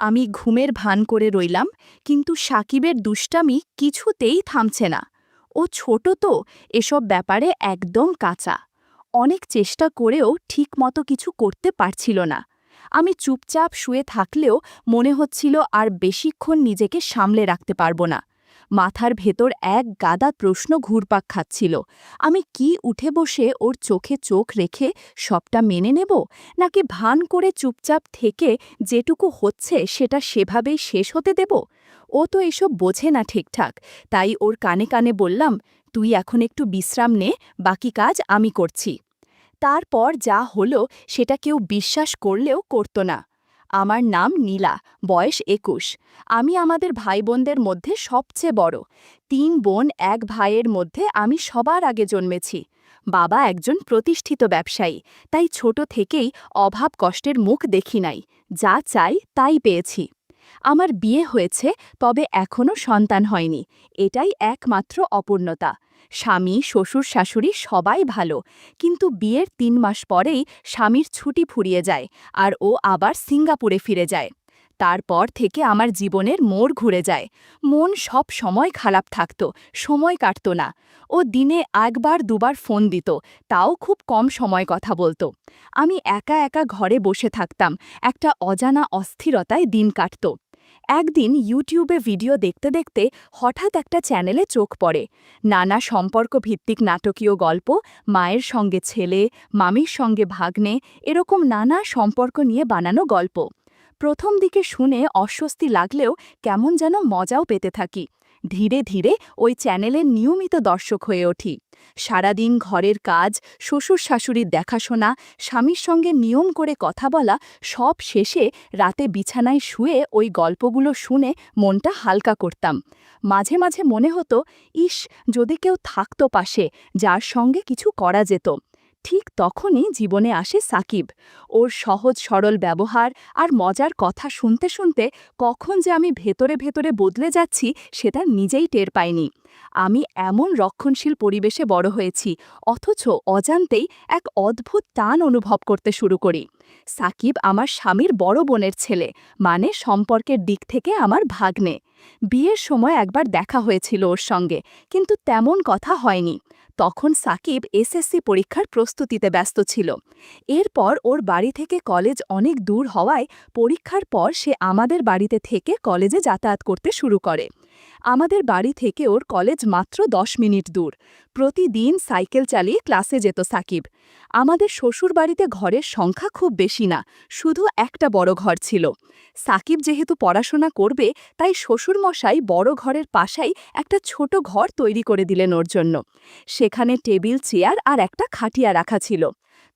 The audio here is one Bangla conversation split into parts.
আমি ঘুমের ভান করে রইলাম, কিন্তু সাকিবের দুষ্টামি কিছুতেই থামছে না। ও ছোট তো, এসব ব্যাপারে একদম কাঁচা। অনেক চেষ্টা করেও ঠিকমতো কিছু করতে পারছিল না। আমি চুপচাপ শুয়ে থাকলেও মনে হচ্ছিল আর বেশিক্ষণ নিজেকে সামলে রাখতে পারব না। মাথার ভেতর এক গাদা প্রশ্ন ঘুরপাক খাচ্ছিল। আমি কি উঠে বসে ওর চোখে চোখ রেখে সবটা মেনে নেব, নাকি ভান করে চুপচাপ থেকে যেটুকু হচ্ছে সেটা সেভাবেই শেষ হতে দেব? ও তো এসব বোঝে না ঠিকঠাক, তাই ওর কানে কানে বললাম, তুই এখন একটু বিশ্রাম নে, বাকি কাজ আমি করছি। তারপর যা হলো সেটা কেউ বিশ্বাস করলেও করত না। আমার নাম নীলা, বয়স ২১। আমি আমাদের ভাইবোনদের মধ্যে সবচেয়ে বড়। ৩ বোন ১ ভাইয়ের মধ্যে আমি সবার আগে জন্মেছি। বাবা একজন প্রতিষ্ঠিত ব্যবসায়ী, তাই ছোট থেকেই অভাব কষ্টের মুখ দেখি নাই। যা চাই তাই পেয়েছি। আমার বিয়ে হয়েছে, তবে এখনও সন্তান হয়নি। এটাই একমাত্র অপূর্ণতা। স্বামী, শ্বশুর, শাশুড়ি সবাই ভালো, কিন্তু বিয়ের ৩ মাস পরেই স্বামীর ছুটি ফুরিয়ে যায়, আর ও আবার সিঙ্গাপুরে ফিরে যায়। তারপর থেকে আমার জীবনের মোড় ঘুরে যায়। মন সব সময় খারাপ থাকত, সময় কাটত না। ও দিনে ১ বার ২ বার ফোন দিত, তাও খুব কম সময় কথা বলতো। আমি একা একা ঘরে বসে থাকতাম, একটা অজানা অস্থিরতায় দিন কাটত। একদিন ইউটিউবে ভিডিও দেখতে দেখতে হঠাৎ একটা চ্যানেলে চোখ পড়ে। নানা সম্পর্ক ভিত্তিক নাটকীয় গল্প, মায়ের সঙ্গে ছেলে, মামির সঙ্গে ভাগ্নে, এরকম নানা সম্পর্ক নিয়ে বানানো গল্প। প্রথম দিকে শুনে অস্বস্তি লাগলেও কেমন যেন মজাও পেতে থাকি। ধীরে ধীরে ওই চ্যানেলের নিয়মিত দর্শক হয়ে উঠি। সারাদিন ঘরের কাজ, শ্বশুর শাশুড়ির দেখাশোনা, স্বামীর সঙ্গে নিয়ম করে কথা বলা, সব শেষে রাতে বিছানায় শুয়ে ওই গল্পগুলো শুনে মনটা হালকা করতাম। মাঝে মাঝে মনে হতো, ইস, যদি কেউ থাকতো পাশে, যার সঙ্গে কিছু করা যেত। ঠিক তখনই জীবনে আসে সাকিব। ওর সহজ সরল ব্যবহার আর মজার কথা শুনতে শুনতে কখন যে আমি ভেতরে ভেতরে বদলে যাচ্ছি সেটা নিজেই টের পাইনি। আমি এমন রক্ষণশীল পরিবেশে বড় হয়েছি, অথচ অজান্তেই এক অদ্ভুত টান অনুভব করতে শুরু করি। সাকিব আমার স্বামীর বড় বোনের ছেলে, মানে সম্পর্কের দিক থেকে আমার ভাগ্নে। বিয়ের সময় একবার দেখা হয়েছিল ওর সঙ্গে, কিন্তু তেমন কথা হয়নি। তখন সাকিব এসএসসি পরীক্ষার প্রস্তুতিতে ব্যস্ত ছিল। এরপর ওর বাড়ি থেকে কলেজ অনেক দূর হওয়ায় পরীক্ষার পর সে আমাদের বাড়িতে থেকে কলেজে যাতায়াত করতে শুরু করে। আমাদের বাড়ি থেকে ওর কলেজ মাত্র ১০ মিনিট দূর। প্রতিদিন সাইকেল চালিয়ে ক্লাসে যেত সাকিব। আমাদের শ্বশুরবাড়িতে ঘরের সংখ্যা খুব বেশি না, শুধু একটা বড় ঘর ছিল। সাকিব যেহেতু পড়াশোনা করবে, তাই শ্বশুরমশাই বড় ঘরের পাশেই একটা ছোট ঘর তৈরি করে দিলেন ওর জন্য। সেখানে টেবিল, চেয়ার আর একটা খাটিয়া রাখা ছিল।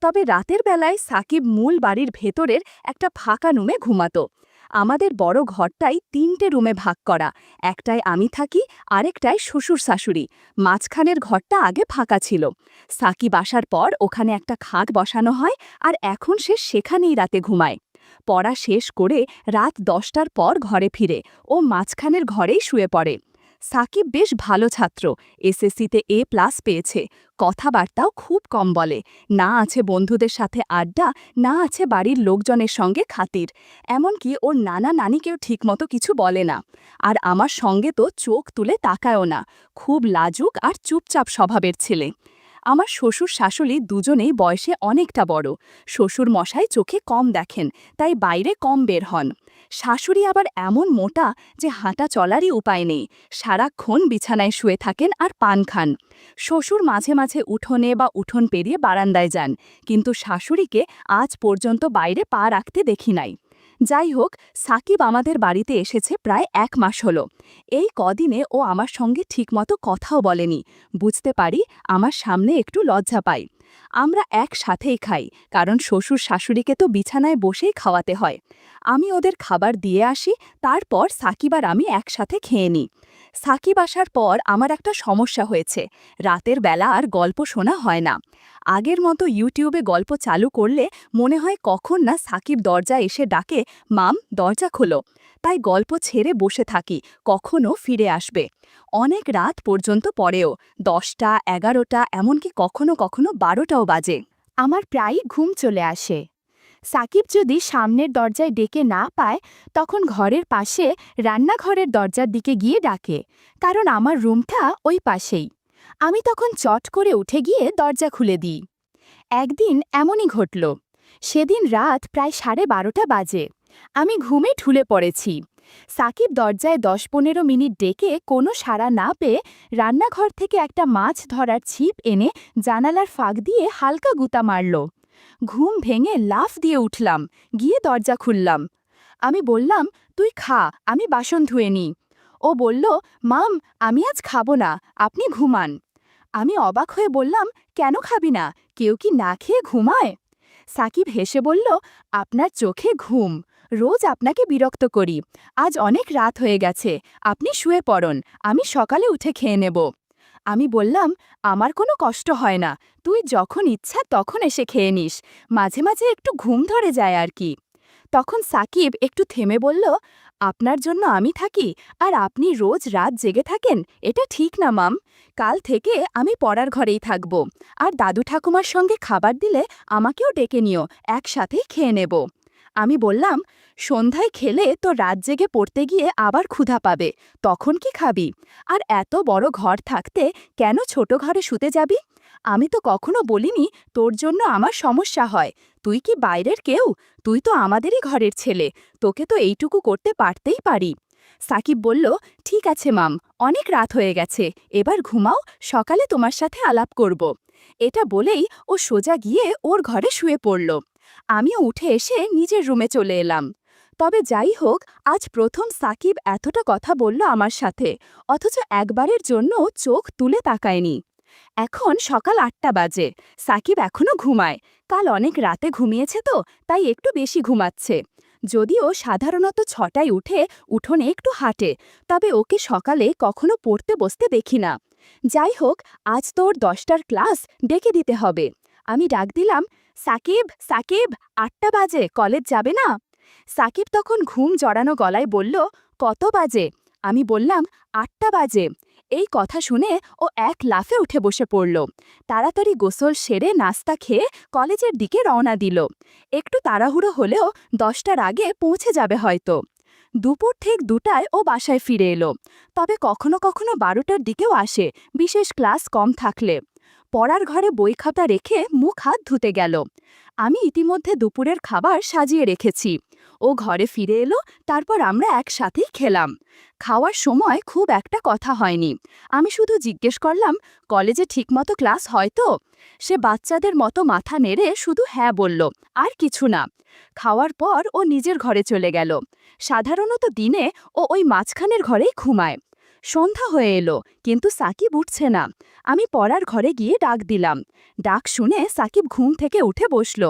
তবে রাতের বেলায় সাকিব মূল বাড়ির ভেতরের একটা ফাঁকা রুমে ঘুমাতো। আমাদের বড় ঘরটাই ৩টে রুমে ভাগ করা। একটায় আমি থাকি, আরেকটায় শ্বশুর শাশুড়ি। মাঝখানের ঘরটা আগে ফাঁকা ছিল। সাকিব আসার পর ওখানে একটা খাট বসানো হয়, আর এখন সে সেখানেই রাতে ঘুমায়। পড়া শেষ করে রাত ১০টার পর ঘরে ফিরে ও মাঝখানের ঘরেই শুয়ে পড়ে। সাকিব বেশ ভালো ছাত্র, এসএসসিতে A+ পেয়েছে। কথাবার্তাও খুব কম বলে। না আছে বন্ধুদের সাথে আড্ডা, না আছে বাড়ির লোকজনের সঙ্গে খাতির। এমনকি ওর নানা নানিকেও ঠিকমতো কিছু বলে না। আর আমার সঙ্গে তো চোখ তুলে তাকায়ও না। খুব লাজুক আর চুপচাপ স্বভাবের ছেলে। আমার শ্বশুর শাশুড়ি দুজনেই বয়সে অনেকটা বড়। শ্বশুর মশাই চোখে কম দেখেন, তাই বাইরে কম বের হন। শাশুড়ি আবার এমন মোটা যে হাঁটা চলারই উপায় নেই। সারাক্ষণ বিছানায় শুয়ে থাকেন আর পান খান। শ্বশুর মাঝে মাঝে উঠোনে বা উঠোন পেরিয়ে বারান্দায় যান, কিন্তু শাশুড়িকে আজ পর্যন্ত বাইরে পা রাখতে দেখি নাই। যাই হোক, সাকিব আমাদের বাড়িতে এসেছে প্রায় ১ মাস হলো। এই কদিনে ও আমার সঙ্গে ঠিকমতো কথাও বলেনি। বুঝতে পারি আমার সামনে একটু লজ্জা পাই। আমরা একসাথেই খাই, কারণ শ্বশুর শাশুড়িকে তো বিছানায় বসেই খাওয়াতে হয়। আমি ওদের খাবার দিয়ে আসি, তারপর সাকিব আর আমি একসাথে খেয়ে নিই। সাকিব আসার পর আমার একটা সমস্যা হয়েছে, রাতের বেলা আর গল্প শোনা হয় না। আগের মতো ইউটিউবে গল্প চালু করলে মনে হয় কখন না সাকিব দরজা এসে ডাকে, মাম, দরজা খোলো। তাই গল্প ছেড়ে বসে থাকি, কখনো ফিরে আসবে। অনেক রাত পর্যন্ত পরেও, ১০টা, ১১টা, এমনকি কখনো কখনো ১২টাও বাজে। আমার প্রায়ই ঘুম চলে আসে। সাকিব যদি সামনের দরজায় ডেকে না পায় তখন ঘরের পাশে রান্নাঘরের দরজার দিকে গিয়ে ডাকে, কারণ আমার রুমটা ওই পাশেই। আমি তখন চট করে উঠে গিয়ে দরজা খুলে দিই। একদিন এমনই ঘটল। সেদিন রাত প্রায় 12:30 বাজে। আমি ঘুমে ঢুলে পড়েছি। সাকিব দরজায় 10-15 মিনিট ডেকে কোনো সাড়া না পেয়ে রান্নাঘর থেকে একটা মাছ ধরার ছিপ এনে জানালার ফাঁক দিয়ে হালকা গুঁতা মারল। ঘুম ভেঙে লাফ দিয়ে উঠলাম, গিয়ে দরজা খুললাম। আমি বললাম, তুই খা, আমি বাসন ধুয়ে নিই। ও বলল, মাম, আমি আজ খাবো না, আপনি ঘুমান। আমি অবাক হয়ে বললাম, কেন খাবি না? কেউ কি না খেয়ে ঘুমায়? সাকিব হেসে বলল, আপনার চোখে ঘুম, রোজ আপনাকে বিরক্ত করি। আজ অনেক রাত হয়ে গেছে, আপনি শুয়ে পড়ুন, আমি সকালে উঠে খেয়ে নেব। আমি বললাম, আমার কোনো কষ্ট হয় না, তুই যখন ইচ্ছা তখন এসে খেয়ে নিস, মাঝে মাঝে একটু ঘুম ধরে যায় আর কি। তখন সাকিব একটু থেমে বলল, আপনার জন্য আমি থাকি আর আপনি রোজ রাত জেগে থাকেন, এটা ঠিক না মাম। কাল থেকে আমি পড়ার ঘরেই থাকব, আর দাদু ঠাকুমার সঙ্গে খাবার দিলে আমাকেও ডেকে নিও, একসাথেই খেয়ে নেব। আমি বললাম, সন্ধ্যায় খেলে তো রাত জেগে পড়তে গিয়ে আবার ক্ষুধা পাবে, তখন কি খাবি? আর এত বড় ঘর থাকতে কেন ছোট ঘরে শুতে যাবি? আমি তো কখনো বলিনি তোর জন্য আমার সমস্যা হয়। তুই কি বাইরের কেউ? তুই তো আমাদেরই ঘরের ছেলে, তোকে তো এইটুকু করতে পারতেই পারি। সাকিব বলল, ঠিক আছে মাম, অনেক রাত হয়ে গেছে, এবার ঘুমাও, সকালে তোমার সাথে আলাপ করব। এটা বলেই ও সোজা গিয়ে ওর ঘরে শুয়ে পড়ল। আমিও উঠে এসে নিজের রুমে চলে এলাম। তবে যাই হোক, আজ প্রথম সাকিব এতটা কথা বলল আমার সাথে, অথচ একবারের জন্য চোখ তুলে তাকায়নি। এখন সকাল 8টা বাজে, সাকিব এখনো ঘুমায়। কাল অনেক রাতে ঘুমিয়েছে তো, তাই একটু বেশি ঘুমাচ্ছে। যদিও সাধারণত 6টায় উঠে উঠোনে একটু হাঁটে, তবে ওকে সকালে কখনো পড়তে বসতে দেখি না। যাই হোক, আজ তোর 10টার ক্লাস, ডেকে দিতে হবে। আমি ডাক দিলাম, সাকিব, সাকিব, 8টা বাজে, কলেজ যাবে না? সাকিব তখন ঘুম জড়ানো গলায় বলল, কত বাজে? আমি বললাম, 8টা বাজে। এই কথা শুনে ও এক লাফে উঠে বসে পড়ল। তাড়াতাড়ি গোসল সেরে নাস্তা খেয়ে কলেজের দিকে রওনা দিল। একটু তাড়াহুড়ো হলেও 10টার আগে পৌঁছে যাবে হয়তো। দুপুর ঠিক 2টায় ও বাসায় ফিরে এলো। তবে কখনো কখনো 12টার দিকেও আসে, বিশেষ ক্লাস কম থাকলে। পড়ার ঘরে বই খাতা রেখে মুখ হাত ধুতে গেল। আমি ইতিমধ্যে দুপুরের খাবার সাজিয়ে রেখেছি। ও ঘরে ফিরে এলো, তারপর আমরা একসাথেই খেলাম। খাওয়ার সময় খুব একটা কথা হয়নি। আমি শুধু জিজ্ঞেস করলাম, কলেজে ঠিকমতো ক্লাস হয় তো? সে বাচ্চাদের মতো মাথা নেড়ে শুধু হ্যাঁ বলল, আর কিছু না। খাওয়ার পর ও নিজের ঘরে চলে গেল। সাধারণত দিনে ও ওই মাঝখানের ঘরেই ঘুমায়। সন্ধ্যা হয়ে এলো, কিন্তু সাকিব উঠছে না। আমি পড়ার ঘরে গিয়ে ডাক দিলাম। ডাক শুনে সাকিব ঘুম থেকে উঠে বসল।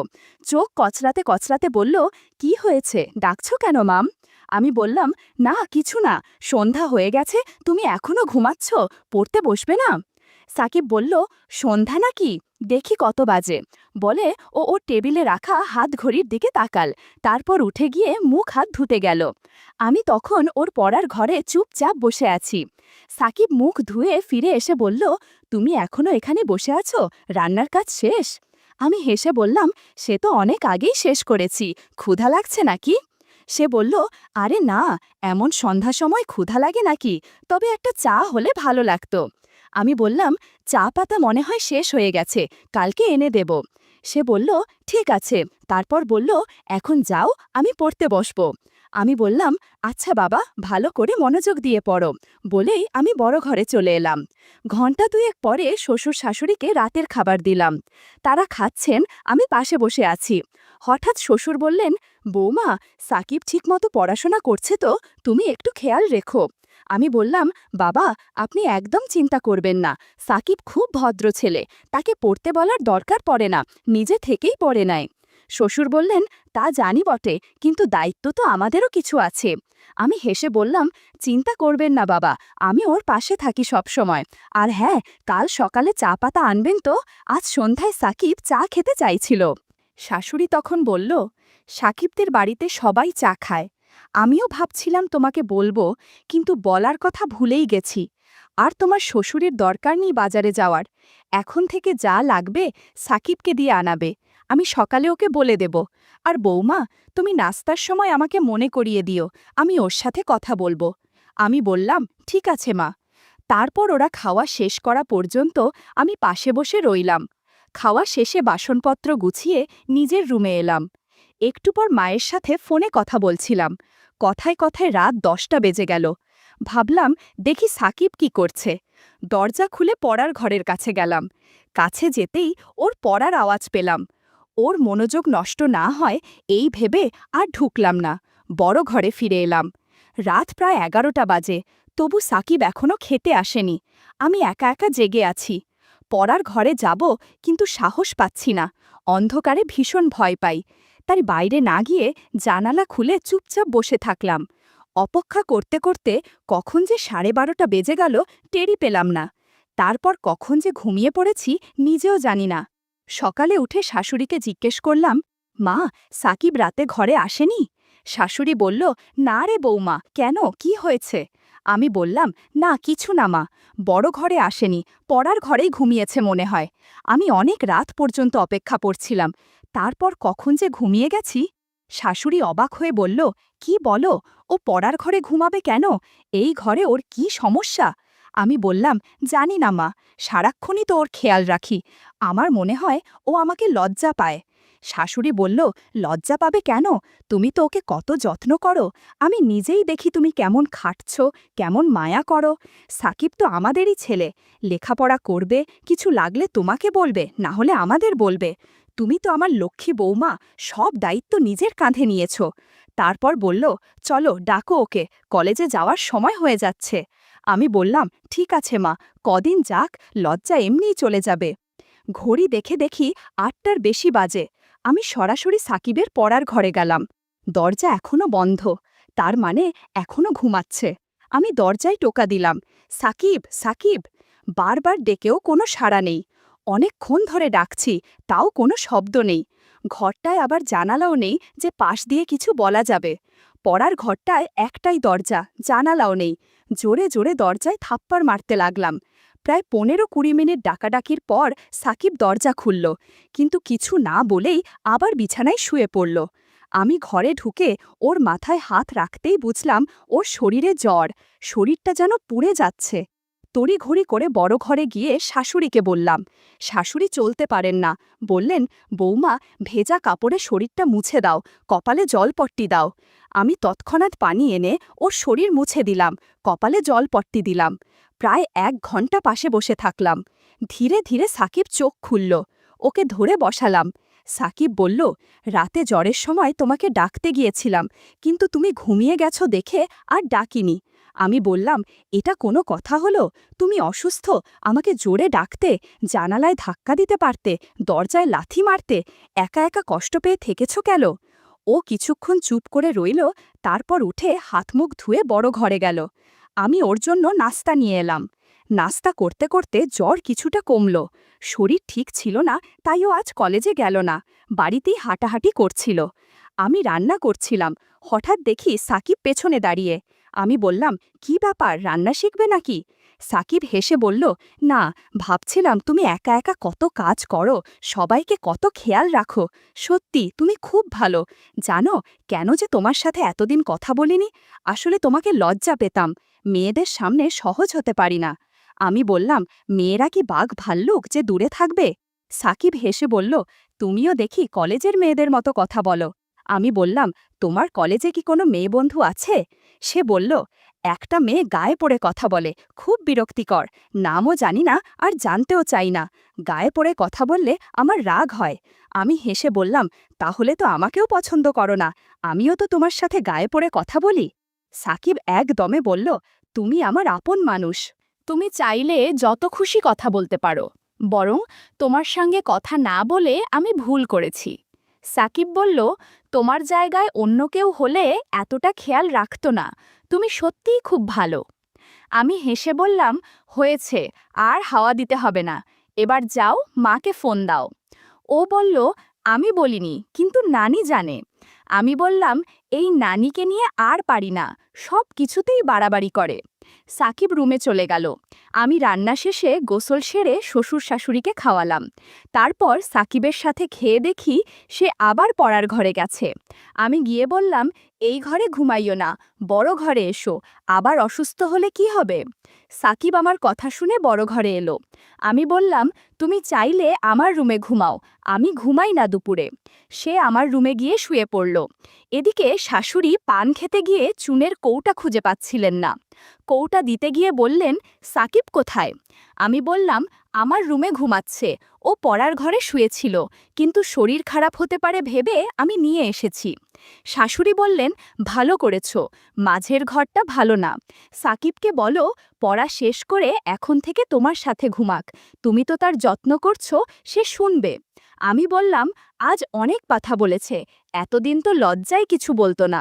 চোখ কচলাতে কচলাতে বলল, কি হয়েছে, ডাকছো কেন মাম? আমি বললাম, না কিছু না, সন্ধ্যা হয়ে গেছে, তুমি এখনো ঘুমাচ্ছ, পড়তে বসবে না? সাকিব বলল, সন্ধ্যা নাকি, দেখি কত বাজে। বলে ও ওর টেবিলে রাখা হাত ঘড়ির দিকে তাকাল, তারপর উঠে গিয়ে মুখ হাত ধুতে গেল। আমি তখন ওর পড়ার ঘরে চুপচাপ বসে আছি। সাকিব মুখ ধুয়ে ফিরে এসে বলল, তুমি এখনো এখানে বসে আছো, রান্নার কাজ শেষ? আমি হেসে বললাম, সে তো অনেক আগেই শেষ করেছি, ক্ষুধা লাগছে নাকি? সে বলল, আরে না, এমন সন্ধ্যা সময় ক্ষুধা লাগে নাকি, তবে একটা চা হলে ভালো লাগতো। আমি বললাম, চা পাতা মনে হয় শেষ হয়ে গেছে, কালকে এনে দেব। সে বলল, ঠিক আছে। তারপর বলল, এখন যাও, আমি পড়তে বসব। আমি বললাম, আচ্ছা বাবা, ভালো করে মনোযোগ দিয়ে পড়ো, বলেই আমি বড় ঘরে চলে এলাম। ঘণ্টা দুয়েক পরে শ্বশুর শাশুড়িকে রাতের খাবার দিলাম। তারা খাচ্ছেন, আমি পাশে বসে আছি। হঠাৎ শ্বশুর বললেন, বৌমা, সাকিব ঠিকমতো পড়াশোনা করছে তো, তুমি একটু খেয়াল রেখো। আমি বললাম, বাবা, আপনি একদম চিন্তা করবেন না, সাকিব খুব ভদ্র ছেলে, তাকে পড়তে বলার দরকার পড়ে না, নিজে থেকেই পড়ে নেয়। শ্বশুর বললেন, তা জানি বটে, কিন্তু দায়িত্ব তো আমাদেরও কিছু আছে। আমি হেসে বললাম, চিন্তা করবেন না বাবা, আমি ওর পাশে থাকি সব সময়। আর হ্যাঁ, কাল সকালে চা পাতা আনবেন তো, আজ সন্ধ্যায় সাকিব চা খেতে চাইছিল। শাশুড়ি তখন বলল, সাকিবদের বাড়িতে সবাই চা খায়। আমিও ভাবছিলাম তোমাকে বলবো, কিন্তু বলার কথা ভুলেই গেছি। আর তোমার শ্বশুরের দরকার নেই বাজারে যাওয়ার। এখন থেকে যা লাগবে সাকিবকে দিয়ে আনাবে, আমি সকালে ওকে বলে দেব। আর বৌমা, তুমি নাস্তার সময় আমাকে মনে করিয়ে দিও, আমি ওর সাথে কথা বলবো। আমি বললাম, ঠিক আছে মা। তারপর ওরা খাওয়া শেষ করা পর্যন্ত আমি পাশে বসে রইলাম। খাওয়া শেষে বাসনপত্র গুছিয়ে নিজের রুমে এলাম। একটু পর মায়ের সাথে ফোনে কথা বলছিলাম। কথায় কথায় রাত 10টা বেজে গেল। ভাবলাম, দেখি সাকিব কি করছে। দরজা খুলে পড়ার ঘরের কাছে গেলাম। কাছে যেতেই ওর পড়ার আওয়াজ পেলাম। ওর মনোযোগ নষ্ট না হয় এই ভেবে আর ঢুকলাম না, বড় ঘরে ফিরে এলাম। রাত প্রায় 11টা বাজে, তবু সাকিব এখনো খেতে আসেনি। আমি একা একা জেগে আছি। পড়ার ঘরে যাব, কিন্তু সাহস পাচ্ছি না। অন্ধকারে ভীষণ ভয় পাই। তাই বাইরে না গিয়ে জানালা খুলে চুপচাপ বসে থাকলাম। অপেক্ষা করতে করতে কখন যে 12:30টা বেজে গেল টেরই পেলাম না। তারপর কখন যে ঘুমিয়ে পড়েছি নিজেও জানি না। সকালে উঠে শাশুড়িকে জিজ্ঞেস করলাম, মা, সাকিব রাতে ঘরে আসেনি? শাশুড়ি বলল, না রে বৌমা, কেন, কি হয়েছে? আমি বললাম, না কিছু না মা, বড় ঘরে আসেনি, পড়ার ঘরেই ঘুমিয়েছে মনে হয়। আমি অনেক রাত পর্যন্ত অপেক্ষা করছিলাম, তারপর কখন যে ঘুমিয়ে গেছি। শাশুড়ি অবাক হয়ে বলল, কি বলো, ও পড়ার ঘরে ঘুমাবে কেন? এই ঘরে ওর কি সমস্যা? আমি বললাম, জানি না মা, সারাক্ষণই তো ওর খেয়াল রাখি। আমার মনে হয় ও আমাকে লজ্জা পায়। শাশুড়ি বলল, লজ্জা পাবে কেন? তুমি তো ওকে কত যত্ন করো। আমি নিজেই দেখি তুমি কেমন খাটছ, কেমন মায়া করো। সাকিব তো আমাদেরই ছেলে, লেখাপড়া করবে, কিছু লাগলে তোমাকে বলবে, না হলে আমাদের বলবে। তুমি তো আমার লক্ষ্মী বৌমা, সব দায়িত্ব নিজের কাঁধে নিয়েছ। তারপর বলল, চলো ডাকো ওকে, কলেজে যাওয়ার সময় হয়ে যাচ্ছে। আমি বললাম, ঠিক আছে মা, কদিন যাক, লজ্জা এমনিই চলে যাবে। ঘড়ি দেখে দেখি 8টার বেশি বাজে। আমি সরাসরি সাকিবের পড়ার ঘরে গেলাম। দরজা এখনো বন্ধ, তার মানে এখনো ঘুমাচ্ছে। আমি দরজায় টোকা দিলাম, সাকিব, সাকিব। বারবার ডেকেও কোনো সাড়া নেই। অনেকক্ষণ ধরে ডাকছি, তাও কোনো শব্দ নেই। ঘরটায় আবার জানালাও নেই যে পাশ দিয়ে কিছু বলা যাবে। পড়ার ঘরটায় একটাই দরজা, জানালাও নেই। জোরে জোরে দরজায় থাপ্পড় মারতে লাগলাম। প্রায় 15-20 মিনিট ডাকাডাকির পর সাকিব দরজা খুলল, কিন্তু কিছু না বলেই আবার বিছানায় শুয়ে পড়ল। আমি ঘরে ঢুকে ওর মাথায় হাত রাখতেই বুঝলাম ওর শরীরে জ্বর, শরীরটা যেন পুড়ে যাচ্ছে। তড়িঘড়ি করে বড় ঘরে গিয়ে শাশুড়িকে বললাম। শাশুড়ি চলতে পারেন না, বললেন, বৌমা, ভেজা কাপড়ে শরীরটা মুছে দাও, কপালে জলপট্টি দাও। আমি তৎক্ষণাৎ পানি এনে ওর শরীর মুছে দিলাম, কপালে জলপট্টি দিলাম। প্রায় 1 ঘন্টা পাশে বসে থাকলাম। ধীরে ধীরে সাকিব চোখ খুলল। ওকে ধরে বসালাম। সাকিব বলল, রাতে জ্বরের সময় তোমাকে ডাকতে গিয়েছিলাম, কিন্তু তুমি ঘুমিয়ে গেছো দেখে আর ডাকিনি। আমি বললাম, এটা কোনো কথা হলো? তুমি অসুস্থ, আমাকে জোরে ডাকতে, জানালায় ধাক্কা দিতে পারতে, দরজায় লাথি মারতে, একা একা কষ্ট পেয়ে থেকেছ কেন? ও কিছুক্ষণ চুপ করে রইল, তারপর উঠে হাতমুখ ধুয়ে বড় ঘরে গেল। আমি ওর জন্য নাস্তা নিয়ে এলাম। নাস্তা করতে করতে জ্বর কিছুটা কমল। শরীর ঠিক ছিল না, তাই ও আজ কলেজে গেল না, বাড়িতেই হাঁটাহাঁটি করছিল। আমি রান্না করছিলাম, হঠাৎ দেখি সাকিব পেছনে দাঁড়িয়ে। আমি বললাম, কি ব্যাপার, রান্না শিখবে নাকি? সাকিব হেসে বলল, না, ভাবছিলাম তুমি একা একা কত কাজ করো, সবাইকে কত খেয়াল রাখো। সত্যি তুমি খুব ভালো। জানো কেন যে তোমার সাথে এতদিন কথা বলিনি? আসলে তোমাকে লজ্জা পেতাম, মেয়েদের সামনে সহজ হতে পারি না। আমি বললাম, মেয়েরা কি বাঘ ভাল্লুক যে দূরে থাকবে? সাকিব হেসে বলল, তুমিও দেখি কলেজের মেয়েদের মতো কথা বলো। আমি বললাম, তোমার কলেজে কি কোনো মেয়ে বন্ধু আছে? সে বলল, একটা মেয়ে গায়ে পড়ে কথা বলে, খুব বিরক্তিকর, নামও জানি না আর জানতেও চাই না, গায়ে পড়ে কথা বললে আমার রাগ হয়। আমি হেসে বললাম, তাহলে তো আমাকেও পছন্দ করো না, আমিও তো তোমার সাথে গায়ে পড়ে কথা বলি। সাকিব একদমে বলল, তুমি আমার আপন মানুষ, তুমি চাইলে যত খুশি কথা বলতে পারো, বরং তোমার সঙ্গে কথা না বলে আমি ভুল করেছি। সাকিব বলল, তোমার জায়গায় অন্য কেউ হলে এতটা খেয়াল রাখত না, তুমি সত্যিই খুব ভালো। আমি হেসে বললাম, হয়েছে, আর হাওয়া দিতে হবে না, এবার যাও, মাকে ফোন দাও। ও বলল, আমি বলিনি, কিন্তু নানি জানে। আমি বললাম, এই নানিকে নিয়ে আর পারি না, সব কিছুতেই বাড়াবাড়ি করে। সাকিব রুমে চলে গেল। আমি রান্না শেষে গোসল সেরে শ্বশুর শাশুড়িকে খাওয়ালাম। তারপর সাকিবের সাথে খেয়ে দেখি সে আবার পড়ার ঘরে গেছে। আমি গিয়ে বললাম, এই ঘরে ঘুমাইও না, বড় ঘরে এসো, আবার অসুস্থ হলে কি হবে? সাকিব আমার কথা শুনে বড় ঘরে এলো। আমি বললাম, তুমি চাইলে আমার রুমে ঘুমাও, আমি ঘুমাই না দুপুরে। সে আমার রুমে গিয়ে শুয়ে পড়ল। এদিকে শাশুড়ি পান খেতে গিয়ে চুনের কৌটা খুঁজে পাচ্ছিলেন না। কৌটা দিতে গিয়ে বললেন, সাকিব কোথায়? আমি বললাম, আমার রুমে ঘুমাচ্ছে, ও পড়ার ঘরে শুয়েছিল, কিন্তু শরীর খারাপ হতে পারে ভেবে আমি নিয়ে এসেছি। শাশুড়ি বললেন, ভালো করেছ, মাঝের ঘরটা ভালো না। সাকিবকে বলো পড়া শেষ করে এখন থেকে তোমার সাথে ঘুমাক, তুমি তো তার যত্ন করছো, সে শুনবে। আমি বললাম, আজ অনেক কথা বলেছে, এতদিন তো লজ্জায় কিছু বলতো না।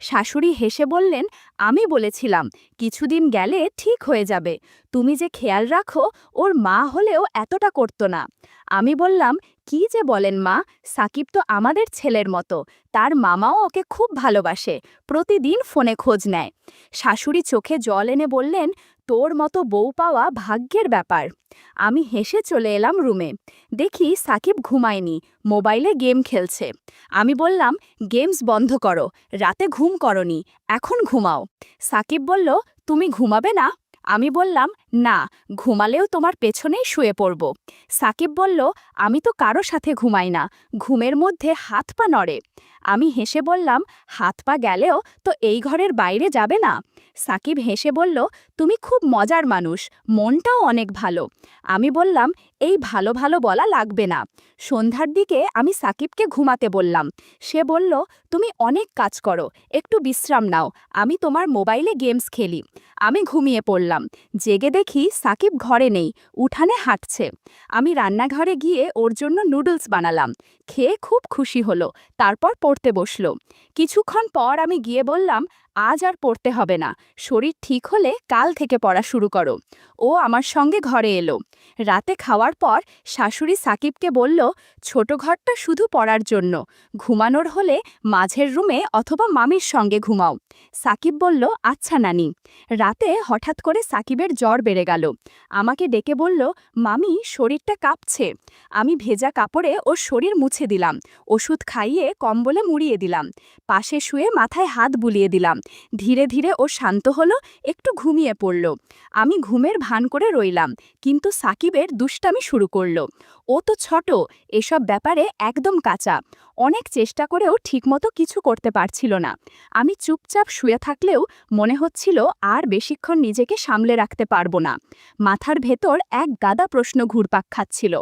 শাশুড়ি হেসে বললেন, আমি বলেছিলাম কিছুদিন গেলে ঠিক হয়ে যাবে, তুমি যে খেয়াল রাখো, ওর মা হলেও এতটা করতো না। আমি বললাম, কি যে বলেন মা, সাকিব তো আমাদের ছেলের মতো, তার মামাও ওকে খুব ভালোবাসে, প্রতিদিন ফোনে খোঁজ নেয়। শাশুড়ি চোখে জল এনে বললেন, তোর মতো বউ পাওয়া ভাগ্যের ব্যাপার। আমি হেসে চলে এলাম রুমে। দেখি সাকিব ঘুমায়নি, মোবাইলে গেম খেলছে। আমি বললাম, গেমস বন্ধ করো, রাতে ঘুম করনি, এখন ঘুমাও। সাকিব বলল, তুমি ঘুমাবে না? আমি বললাম, না, ঘুমালেও তোমার পেছনেই শুয়ে পড়ব। সাকিব বলল, আমি তো কারো সাথে ঘুমাই না, ঘুমের মধ্যে হাত পা নড়ে। আমি হেসে বললাম, হাত পা গেলেও তো এই ঘরের বাইরে যাবে না। সাকিব হেসে বলল, তুমি খুব মজার মানুষ, মনটাও অনেক ভালো। আমি বললাম, এই ভালো ভালো বলা লাগবে না। সন্ধ্যার দিকে আমি সাকিবকে ঘুমাতে বললাম। সে বলল, তুমি অনেক কাজ করো, একটু বিশ্রাম নাও, আমি তোমার মোবাইলে গেমস খেলি। আমি ঘুমিয়ে পড়লাম। জেগে দেখি সাকিব ঘরে নেই, উঠানে হাঁটছে। আমি রান্নাঘরে গিয়ে ওর জন্য নুডলস বানালাম। খেয়ে খুব খুশি হলো, তারপর পড়তে বসলো। কিছুক্ষণ পর আমি গিয়ে বললাম, আজ আর পড়তে হবে না, শরীর ঠিক হলে কাল থেকে পড়া শুরু করো। ও আমার সঙ্গে ঘরে এলো। রাতে খাওয়ার পর শাশুড়ি সাকিবকে বলল, ছোট ঘরটা শুধু পড়ার জন্য, ঘুমানোর হলে মাঝের রুমে অথবা মামির সঙ্গে ঘুমাও। সাকিব বলল, আচ্ছা নানি। রাতে হঠাৎ করে সাকিবের জ্বর বেড়ে গেল। আমাকে ডেকে বলল, মামি শরীরটা কাঁপছে। আমি ভেজা কাপড়ে ওর শরীর মুছে দিলাম, ওষুধ খাইয়ে কম্বলে মুড়িয়ে দিলাম, পাশে শুয়ে মাথায় হাত বুলিয়ে দিলাম। ধীরে ধীরে ও শান্ত হলো, একটু ঘুমিয়ে পড়ল। আমি ঘুমের ভান করে রইলাম, কিন্তু সাকিবের দুষ্টামি শুরু করল। ও তো ছোট, এসব ব্যাপারে একদম কাঁচা, অনেক চেষ্টা করেও ঠিকমতো কিছু করতে পারছিল না। আমি চুপচাপ শুয়ে থাকলেও মনে হচ্ছিল আর বেশিক্ষণ নিজেকে সামলে রাখতে পারবো না। মাথার ভেতর এক গাদা প্রশ্ন ঘুরপাক খাচ্ছিল।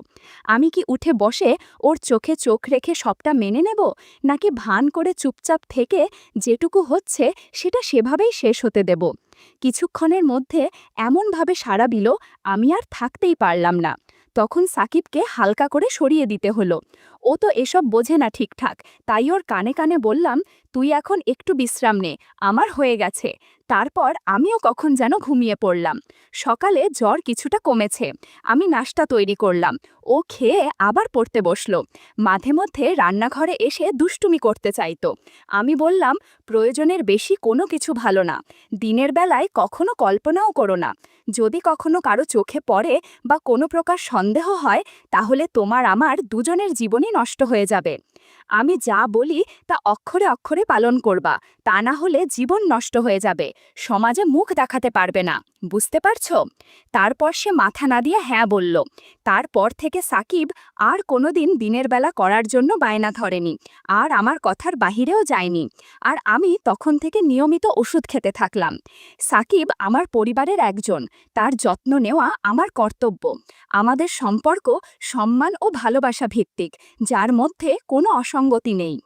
আমি কি উঠে বসে ওর চোখে চোখ রেখে সবটা মেনে নেব, নাকি ভান করে চুপচাপ থেকে যেটুকু হচ্ছে সেটা সেভাবেই শেষ হতে দেব? কিছুক্ষণের মধ্যে এমনভাবে সাড়া দিল, আমি আর থাকতেই পারলাম না। তখন সাকিবকে হালকা করে সরিয়ে দিতে হলো। ও তো এসব বোঝে না ঠিকঠাক, তাই ওর কানে কানে বললাম, তুই এখন একটু বিশ্রাম নে, আমার হয়ে গেছে। তারপর আমিও কখন যেন ঘুমিয়ে পড়লাম। সকালে জ্বর কিছুটা কমেছে। আমি নাস্তা তৈরি করলাম। ও খেয়ে আবার পড়তে বসলো। মাঝে মধ্যে রান্নাঘরে এসে দুষ্টুমি করতে চাইতো। আমি বললাম, প্রয়োজনের বেশি কোনো কিছু ভালো না, দিনের বেলায় কখনো কল্পনাও করো না। যদি কখনো কারো চোখে পড়ে বা কোনো প্রকার সন্দেহ হয়, তাহলে তোমার আমার দুজনের জীবনই নষ্ট হয়ে যাবে। আমি যা বলি তা অক্ষরে অক্ষরে পালন করবা, তা না হলে জীবন নষ্ট হয়ে যাবে, সমাজে মুখ দেখাতে পারবে না, বুঝতে পারছো? তারপর সে মাথা না দিয়ে হ্যাঁ বলল। তারপর থেকে সাকিব আর কোনোদিন দিনের বেলা করার জন্য বায়না ধরেনি, আর আমার কথার বাহিরেও যায়নি। আর আমি তখন থেকে নিয়মিত ওষুধ খেতে থাকলাম। সাকিব আমার পরিবারের একজন, তার যত্ন নেওয়া আমার কর্তব্য। আমাদের সম্পর্ক সম্মান ও ভালোবাসা ভিত্তিক, যার মধ্যে কোনো অসঙ্গতি নেই।